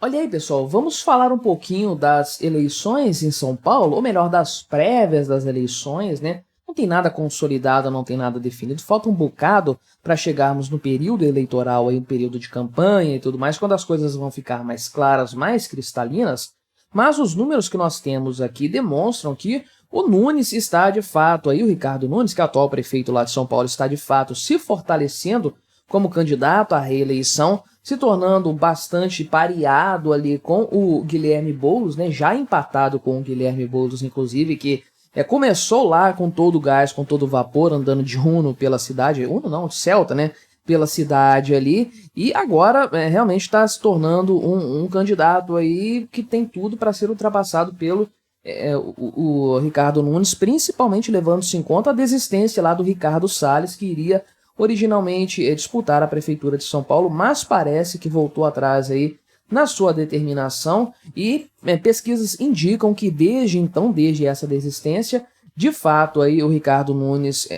Olha aí, pessoal, vamos falar um pouquinho das eleições em São Paulo, ou melhor, das prévias das eleições, né? Não tem nada consolidado, não tem nada definido, falta um bocado para chegarmos no período eleitoral, aí, um período de campanha e tudo mais, quando as coisas vão ficar mais claras, mais cristalinas, mas os números que nós temos aqui demonstram que o Nunes está de fato, aí o Ricardo Nunes, que é o atual prefeito lá de São Paulo, está de fato se fortalecendo como candidato à reeleição, se tornando bastante pareado ali com o Guilherme Boulos, né, já empatado com o Guilherme Boulos, inclusive, que começou lá com todo o gás, com todo o vapor, andando de Uno pela cidade, Uno não, de Celta, né, pela cidade ali, e agora realmente está se tornando um candidato aí que tem tudo para ser ultrapassado pelo o Ricardo Nunes, principalmente levando-se em conta a desistência lá do Ricardo Salles, que iria originalmente disputar a prefeitura de São Paulo, mas parece que voltou atrás aí na sua determinação e pesquisas indicam que desde então, desde essa desistência, de fato aí o Ricardo Nunes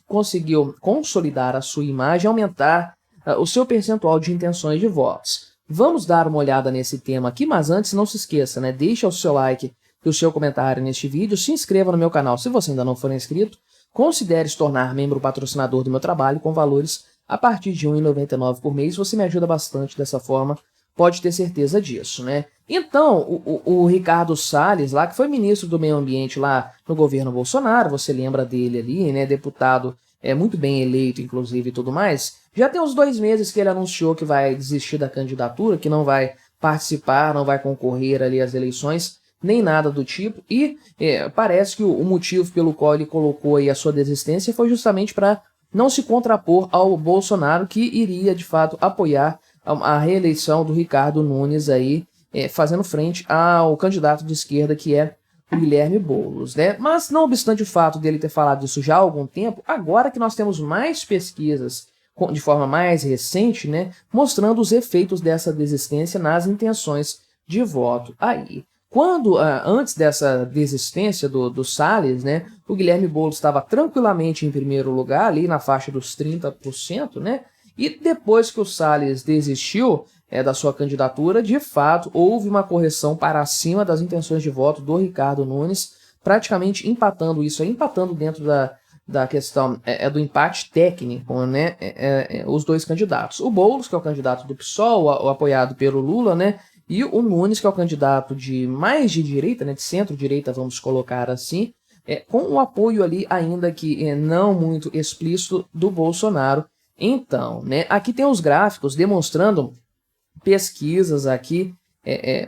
conseguiu consolidar a sua imagem, aumentar o seu percentual de intenções de votos. Vamos dar uma olhada nesse tema aqui, mas antes não se esqueça, né? Deixa o seu like e o seu comentário neste vídeo, se inscreva no meu canal se você ainda não for inscrito. Considere se tornar membro patrocinador do meu trabalho com valores a partir de R$ 1,99 por mês. Você me ajuda bastante dessa forma, pode ter certeza disso, né? Então, o Ricardo Salles, lá, que foi ministro do Meio Ambiente lá no governo Bolsonaro, você lembra dele ali, né? Deputado muito bem eleito, inclusive, e tudo mais. Já tem uns 2 meses que ele anunciou que vai desistir da candidatura, que não vai participar, não vai concorrer ali às eleições, nem nada do tipo, e parece que o motivo pelo qual ele colocou aí a sua desistência foi justamente para não se contrapor ao Bolsonaro, que iria de fato apoiar a reeleição do Ricardo Nunes aí, fazendo frente ao candidato de esquerda que é o Guilherme Boulos, né? Mas não obstante o fato dele ter falado isso já há algum tempo, agora que nós temos mais pesquisas de forma mais recente, né, mostrando os efeitos dessa desistência nas intenções de voto aí. Quando, antes dessa desistência do Salles, né, o Guilherme Boulos estava tranquilamente em primeiro lugar, ali na faixa dos 30%, né, e depois que o Salles desistiu da sua candidatura, de fato, houve uma correção para cima das intenções de voto do Ricardo Nunes, praticamente empatando isso, empatando dentro da questão do empate técnico, né, os dois candidatos. O Boulos, que é o candidato do PSOL, o apoiado pelo Lula, né, e o Nunes, que é o candidato de mais de direita, né, de centro-direita, vamos colocar assim, com o apoio ali, ainda que não muito explícito, do Bolsonaro. Então, né, aqui tem os gráficos demonstrando pesquisas aqui,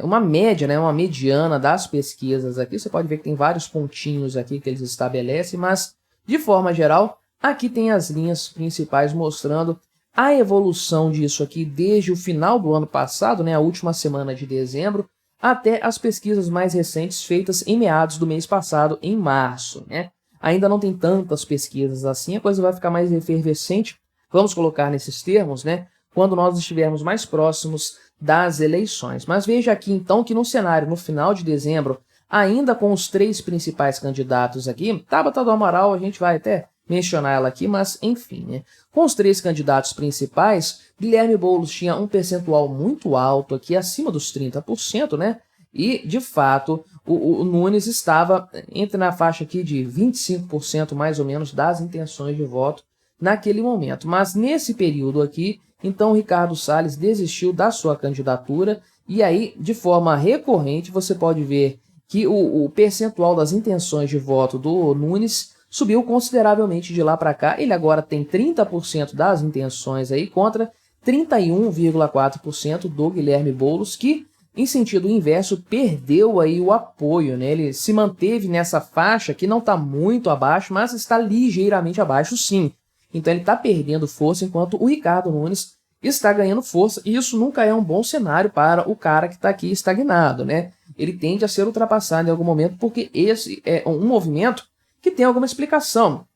uma média, né, uma mediana das pesquisas aqui. Você pode ver que tem vários pontinhos aqui que eles estabelecem, mas, de forma geral, aqui tem as linhas principais mostrando a evolução disso aqui desde o final do ano passado, né, a última semana de dezembro, até as pesquisas mais recentes feitas em meados do mês passado, em março, né? Ainda não tem tantas pesquisas assim, a coisa vai ficar mais efervescente, vamos colocar nesses termos, né, quando nós estivermos mais próximos das eleições. Mas veja aqui então que no cenário, no final de dezembro, ainda com os 3 principais candidatos aqui, Tabata do Amaral, a gente vai até mencionar ela aqui, mas enfim, né? Com os 3 candidatos principais, Guilherme Boulos tinha um percentual muito alto aqui, acima dos 30%, né? E, de fato, o Nunes estava entre na faixa aqui de 25% mais ou menos das intenções de voto naquele momento. Mas nesse período aqui, então, Ricardo Salles desistiu da sua candidatura e aí, de forma recorrente, você pode ver que o percentual das intenções de voto do Nunes subiu consideravelmente de lá para cá. Ele agora tem 30% das intenções aí contra 31,4% do Guilherme Boulos, que, em sentido inverso, perdeu aí o apoio, né? Ele se manteve nessa faixa que não está muito abaixo, mas está ligeiramente abaixo sim. Então ele está perdendo força, enquanto o Ricardo Nunes está ganhando força, e isso nunca é um bom cenário para o cara que está aqui estagnado, né? Ele tende a ser ultrapassado em algum momento, porque esse é um movimento que tem alguma explicação,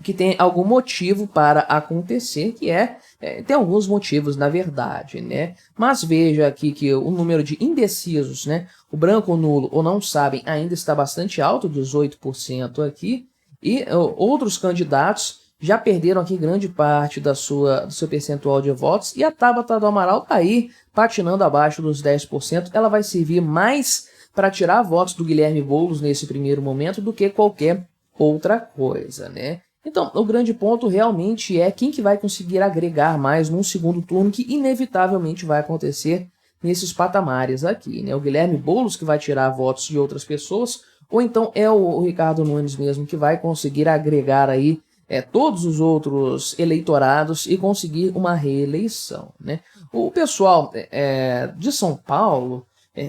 que tem algum motivo para acontecer, que tem alguns motivos, na verdade, né? Mas veja aqui que o número de indecisos, né? O branco, o nulo ou não sabem ainda está bastante alto, 18% aqui, e outros candidatos já perderam aqui grande parte do seu percentual de votos, e a Tabata do Amaral está aí patinando abaixo dos 10%. Ela vai servir mais para tirar votos do Guilherme Boulos nesse primeiro momento do que qualquer outra coisa, né? Então, o grande ponto realmente é quem que vai conseguir agregar mais num segundo turno, que inevitavelmente vai acontecer nesses patamares aqui, né? O Guilherme Boulos que vai tirar votos de outras pessoas, ou então é o Ricardo Nunes mesmo que vai conseguir agregar aí todos os outros eleitorados e conseguir uma reeleição, né? O pessoal de São Paulo,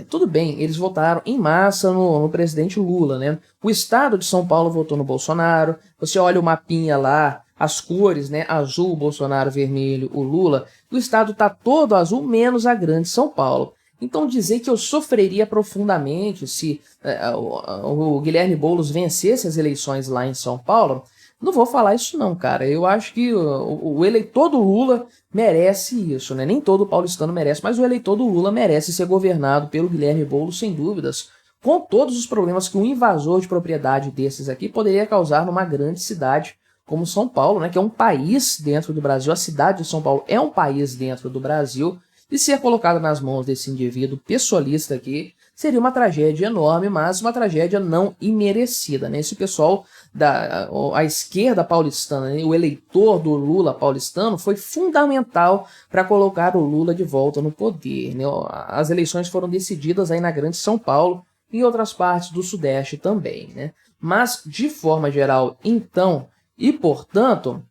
tudo bem, eles votaram em massa no presidente Lula, né? O estado de São Paulo votou no Bolsonaro. Você olha o mapinha lá, as cores, né? Azul, Bolsonaro, vermelho, o Lula. O estado tá todo azul, menos a grande São Paulo. Então dizer que eu sofreria profundamente se o Guilherme Boulos vencesse as eleições lá em São Paulo, não vou falar isso não, cara. Eu acho que o eleitor do Lula merece isso, né? Nem todo paulistano merece, mas o eleitor do Lula merece ser governado pelo Guilherme Boulos, sem dúvidas, com todos os problemas que um invasor de propriedade desses aqui poderia causar numa grande cidade como São Paulo, né? Que é um país dentro do Brasil. A cidade de São Paulo é um país dentro do Brasil, e ser colocado nas mãos desse indivíduo pessoalista aqui seria uma tragédia enorme, mas uma tragédia não imerecida, né? Esse pessoal a esquerda paulistana, né? O eleitor do Lula paulistano foi fundamental para colocar o Lula de volta no poder, né? As eleições foram decididas aí na Grande São Paulo e em outras partes do Sudeste também, né? Mas, de forma geral, então, e portanto,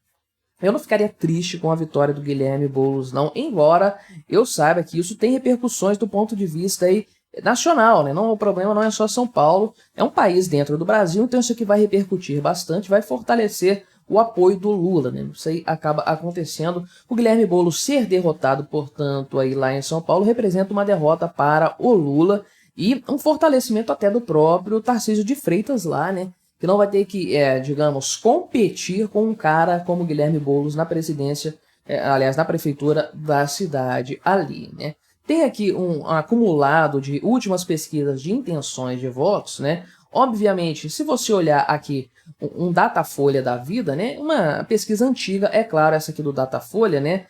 eu não ficaria triste com a vitória do Guilherme Boulos, não, embora eu saiba que isso tem repercussões do ponto de vista aí nacional, né? Não, o problema não é só São Paulo, é um país dentro do Brasil, então isso aqui vai repercutir bastante, vai fortalecer o apoio do Lula, né? Isso aí acaba acontecendo. O Guilherme Boulos ser derrotado, portanto, aí lá em São Paulo, representa uma derrota para o Lula e um fortalecimento até do próprio Tarcísio de Freitas lá, né? Que não vai ter que, digamos, competir com um cara como Guilherme Boulos na presidência, aliás, na prefeitura da cidade ali, né? Tem aqui um acumulado de últimas pesquisas de intenções de votos, né? Obviamente, se você olhar aqui um Datafolha da vida, né? Uma pesquisa antiga, é claro, essa aqui do Datafolha, né?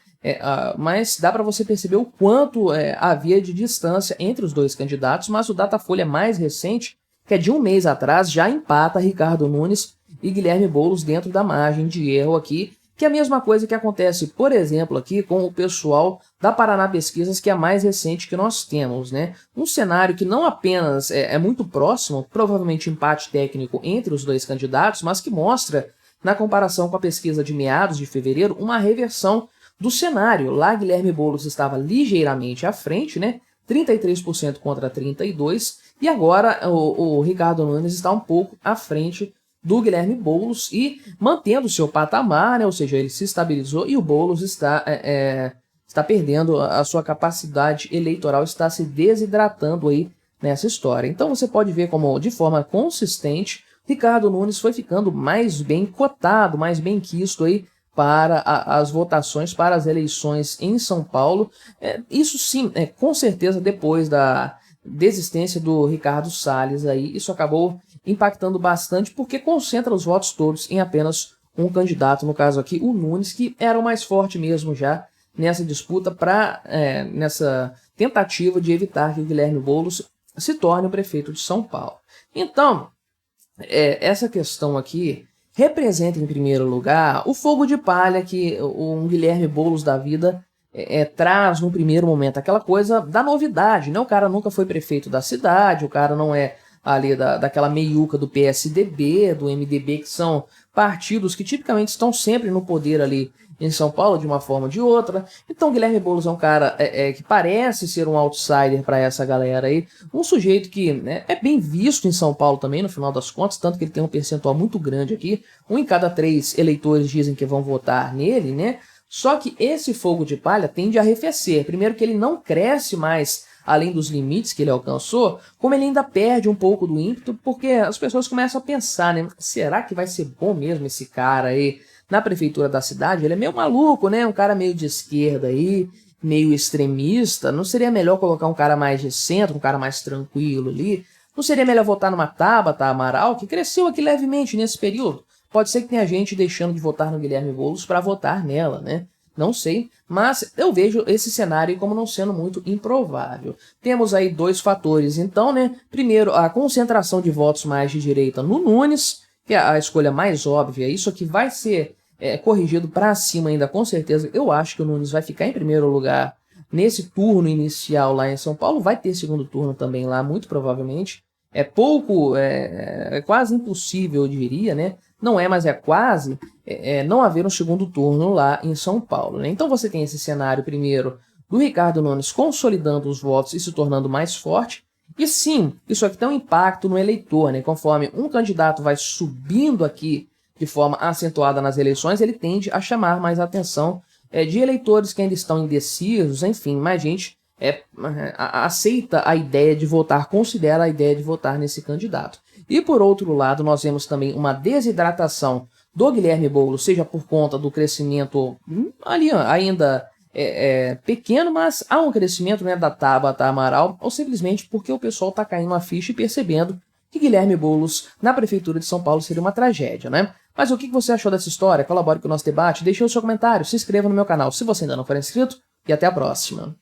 Mas dá para você perceber o quanto havia de distância entre os dois candidatos, mas o Datafolha mais recente, que é de um mês atrás, já empata Ricardo Nunes e Guilherme Boulos dentro da margem de erro aqui, que é a mesma coisa que acontece, por exemplo, aqui com o pessoal da Paraná Pesquisas, que é a mais recente que nós temos, né? Um cenário que não apenas é muito próximo, provavelmente empate técnico entre os dois candidatos, mas que mostra, na comparação com a pesquisa de meados de fevereiro, uma reversão do cenário. Lá Guilherme Boulos estava ligeiramente à frente, né? 33% contra 32%, e agora o Ricardo Nunes está um pouco à frente do Guilherme Boulos e mantendo o seu patamar, né? Ou seja, ele se estabilizou e o Boulos está perdendo a sua capacidade eleitoral, está se desidratando aí nessa história. Então você pode ver como, de forma consistente, Ricardo Nunes foi ficando mais bem cotado, mais bem quisto aí para as votações, para as eleições em São Paulo. Isso sim, com certeza depois da desistência do Ricardo Salles aí, isso acabou impactando bastante, porque concentra os votos todos em apenas um candidato, no caso aqui o Nunes, que era o mais forte mesmo já nessa disputa, nessa tentativa de evitar que o Guilherme Boulos se torne o prefeito de São Paulo. Então, essa questão aqui representa, em primeiro lugar, o fogo de palha que um Guilherme Boulos da vida traz no primeiro momento, aquela coisa da novidade, né? O cara nunca foi prefeito da cidade, o cara não é ali daquela meiuca do PSDB, do MDB, que são partidos que tipicamente estão sempre no poder ali em São Paulo, de uma forma ou de outra. Então Guilherme Boulos é um cara que parece ser um outsider para essa galera aí, um sujeito que, né, é bem visto em São Paulo também, no final das contas, tanto que ele tem um percentual muito grande aqui, 1 em cada 3 eleitores dizem que vão votar nele, né? Só que esse fogo de palha tende a arrefecer. Primeiro que ele não cresce mais além dos limites que ele alcançou, como ele ainda perde um pouco do ímpeto, porque as pessoas começam a pensar, né? Será que vai ser bom mesmo esse cara aí na prefeitura da cidade? Ele é meio maluco, né? Um cara meio de esquerda aí, meio extremista. Não seria melhor colocar um cara mais de centro, um cara mais tranquilo ali? Não seria melhor votar numa Tabata Amaral, que cresceu aqui levemente nesse período? Pode ser que tenha gente deixando de votar no Guilherme Boulos para votar nela, né? Não sei, mas eu vejo esse cenário como não sendo muito improvável. Temos aí dois fatores, então, né? Primeiro, a concentração de votos mais de direita no Nunes, que é a escolha mais óbvia. Isso aqui vai ser corrigido para cima ainda, com certeza. Eu acho que o Nunes vai ficar em primeiro lugar nesse turno inicial lá em São Paulo. Vai ter segundo turno também lá, muito provavelmente. É quase impossível, eu diria, né? Não é, mas é quase não haver um segundo turno lá em São Paulo, né? Então você tem esse cenário, primeiro, do Ricardo Nunes consolidando os votos e se tornando mais forte. E sim, isso aqui tem um impacto no eleitor, né? Conforme um candidato vai subindo aqui de forma acentuada nas eleições, ele tende a chamar mais atenção de eleitores que ainda estão indecisos, enfim, mais gente aceita a ideia de votar, considera a ideia de votar nesse candidato. E por outro lado, nós vemos também uma desidratação do Guilherme Boulos, seja por conta do crescimento ali ainda pequeno, mas há um crescimento, né, da Tabata Amaral, ou simplesmente porque o pessoal está caindo a ficha e percebendo que Guilherme Boulos na Prefeitura de São Paulo seria uma tragédia, né? Mas o que você achou dessa história? Colabore com o nosso debate, deixe o seu comentário, se inscreva no meu canal se você ainda não for inscrito e até a próxima.